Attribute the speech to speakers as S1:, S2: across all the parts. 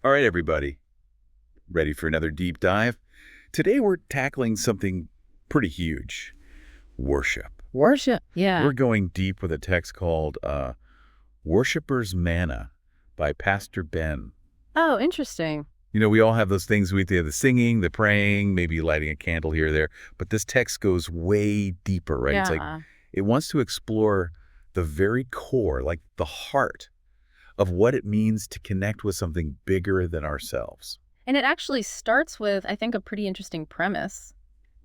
S1: All right, everybody. Ready for another deep dive? Today we're tackling something pretty huge. Worship.
S2: Worship. Yeah.
S1: We're going deep with a text called Worshipper's Manna by Pastor Ben.
S2: Oh, interesting.
S1: You know, we all have those things we do, the singing, the praying, maybe lighting a candle here or there. But this text goes way deeper, right? It's like
S2: Yeah.
S1: it wants to explore the very core, like the heart of what it means to connect with something bigger than ourselves.
S2: And it actually starts with, I think, a pretty interesting premise.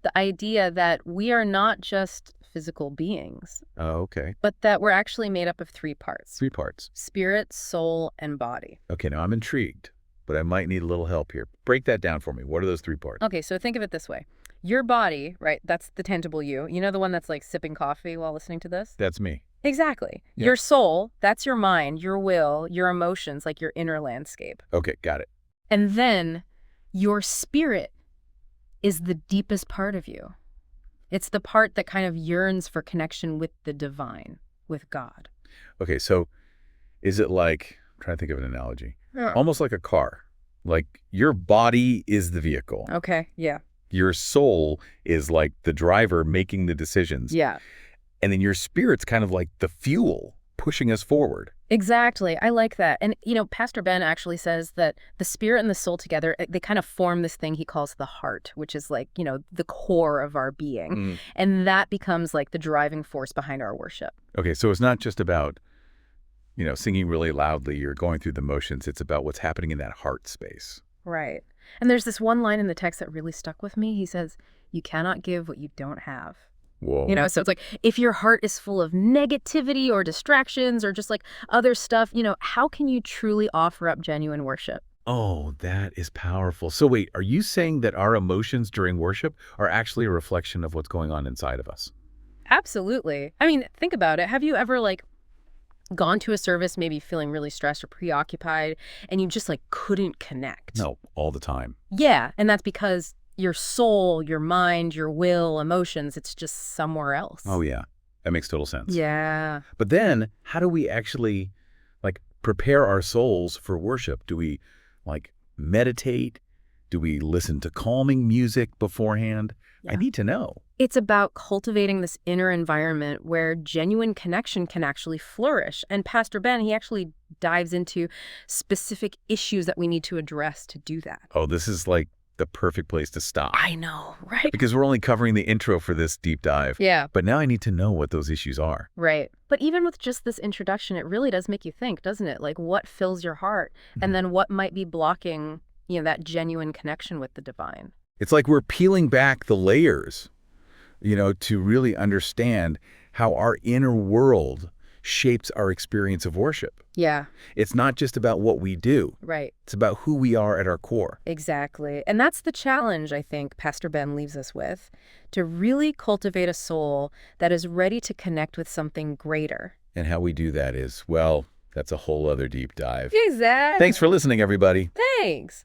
S2: The idea that we are not just physical beings,
S1: Oh, okay.
S2: but that we're actually made up of three parts:
S1: 3 parts.
S2: spirit, soul, and body.
S1: Okay, now I'm intrigued, but I might need a little help here. Break that down for me. What are those 3 parts?
S2: Okay, so think of it this way. Your body, right, that's the tangible you. You know, the one that's like sipping coffee while listening to this?
S1: That's me.
S2: Exactly.
S1: Yeah.
S2: Your soul, that's your mind, your will, your emotions, like your inner landscape.
S1: Okay, got it.
S2: And then your spirit is the deepest part of you. It's the part that kind of yearns for connection with the divine, with God.
S1: Okay, so is it like, I'm trying to think of an analogy,
S2: Yeah.
S1: almost like a car. Like your body is the vehicle.
S2: Okay, yeah.
S1: Your soul is like the driver making the decisions.
S2: Yeah,
S1: And then your spirit's kind of like the fuel pushing us forward.
S2: exactly. I like that. And, you know, Pastor Ben actually says that the spirit and the soul together, they kind of form this thing he calls the heart, which is like, you know, the core of our being.
S1: Mm.
S2: And that becomes like the driving force behind our worship.
S1: Okay, so it's not just about, you know, singing really loudly or going through the motions. It's about what's happening in that heart space.
S2: Right. And there's this one line in the text that really stuck with me. He says, "You cannot give what you don't have."
S1: Whoa.
S2: You know, so it's like if your heart is full of negativity or distractions or just like other stuff, you know, how can you truly offer up genuine worship?
S1: Oh, that is powerful. So wait, are you saying that our emotions during worship are actually a reflection of what's going on inside of us?
S2: Absolutely. I mean, think about it. Have you ever like gone to a service maybe feeling really stressed or preoccupied and you just like couldn't connect?
S1: No, all the time.
S2: Yeah, and that's because your soul, your mind, your will, emotions, it's just somewhere else.
S1: Oh, yeah. That makes total sense.
S2: Yeah.
S1: But then how do we actually like prepare our souls for worship? Do we like meditate? Do we listen to calming music beforehand?
S2: Yeah.
S1: I need to know.
S2: It's about cultivating this inner environment where genuine connection can actually flourish. And Pastor Ben, he actually dives into specific issues that we need to address to do that.
S1: Oh, this is like the perfect place to stop.
S2: I know, right?
S1: Because we're only covering the intro for this deep dive.
S2: Yeah,
S1: But now I need to know what those issues are.
S2: right. But even with just this introduction, it really does make you think, doesn't it? Like what fills your heart and then what might be blocking, you know, that genuine connection with the divine.
S1: It's like we're peeling back the layers, you know, to really understand how our inner world shapes our experience of worship.
S2: Yeah,
S1: It's not just about what we do.
S2: right.
S1: It's about who we are at our core.
S2: Exactly. And that's the challenge, I think, Pastor Ben leaves us with, to really cultivate a soul that is ready to connect with something greater.
S1: And how we do that is, well, that's a whole other deep dive.
S2: Exactly.
S1: Thanks for listening, everybody.
S2: Thanks.